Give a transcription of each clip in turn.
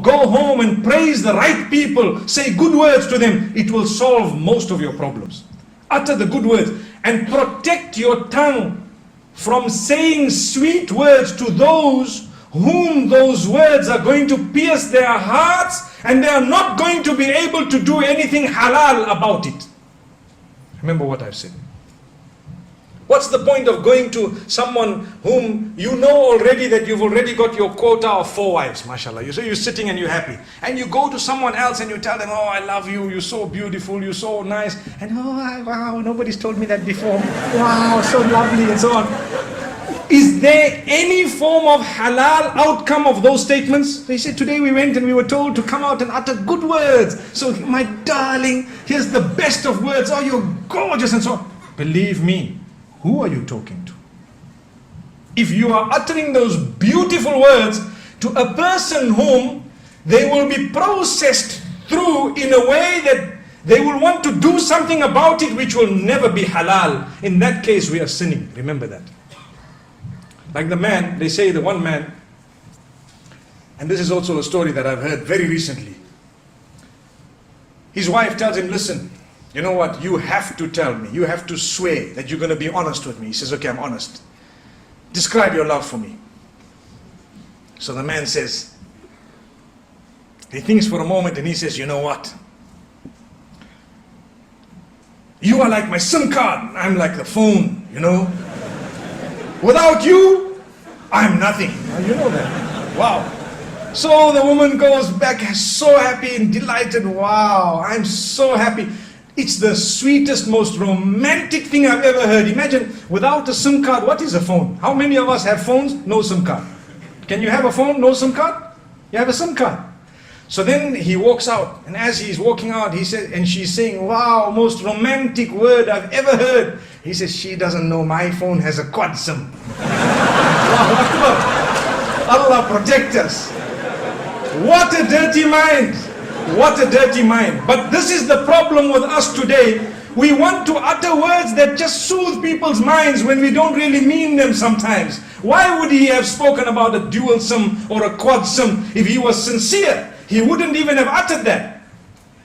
go home and praise the right people, say good words to them, it will solve most of your problems. Utter the good words and protect your tongue from saying sweet words to those whom those words are going to pierce their hearts, and they are not going to be able to do anything halal about it. Remember what I've said. What's the point of going to someone whom you know already that you've already got your quota of 4 wives, mashallah. So you're sitting and you're happy. And you go to someone else and you tell them, oh, I love you, you're so beautiful, you're so nice. And oh, wow, nobody's told me that before. Wow, so lovely and so on. Is there any form of halal outcome of those statements? They said, today we went and we were told to come out and utter good words. So my darling, here's the best of words. Oh, you're gorgeous and so on. Believe me, who are you talking to? If you are uttering those beautiful words to a person whom they will be processed through in a way that they will want to do something about it which will never be halal, in that case we are sinning. Remember that. Like the man, they say the one man, and this is also a story that I've heard very recently. His wife tells him, listen, you know what, you have to tell me, you have to swear that you're going to be honest with me. He says, okay, I'm honest. Describe your love for me. So the man says, he thinks for a moment and he says, you know what? You are like my SIM card, I'm like the phone, you know. Without you, I'm nothing. You know that. Wow. So the woman goes back so happy and delighted. Wow, I'm so happy. It's the sweetest, most romantic thing I've ever heard. Imagine, without a SIM card, what is a phone? How many of us have phones? No SIM card. Can you have a phone, no SIM card? You have a SIM card. So then he walks out, and as he's walking out, he said, and she's saying, wow, most romantic word I've ever heard. He says, she doesn't know my phone has a quad SIM. Allah protect us. What a dirty mind. What a dirty mind. But this is the problem with us today. We want to utter words that just soothe people's minds when we don't really mean them sometimes. Why would he have spoken about a dual SIM or a quad SIM if he was sincere? He wouldn't even have uttered that.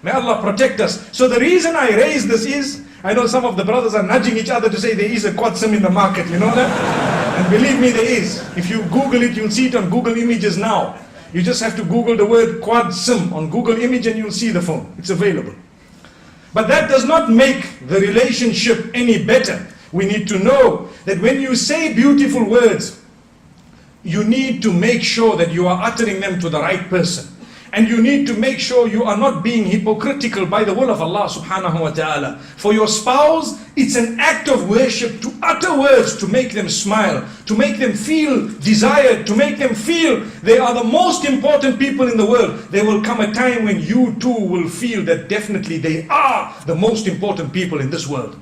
May Allah protect us. So the reason I raise this is, I know some of the brothers are nudging each other to say there is a quad SIM in the market, you know that? And believe me, there is. If you Google it, you'll see it on Google Images now. You just have to Google the word quad SIM on Google Image and you'll see the phone. It's available. But that does not make the relationship any better. We need to know that when you say beautiful words, you need to make sure that you are uttering them to the right person. And you need to make sure you are not being hypocritical by the will of Allah subhanahu wa ta'ala. For your spouse, it's an act of worship to utter words to make them smile, to make them feel desired, to make them feel they are the most important people in the world. There will come a time when you too will feel that definitely they are the most important people in this world.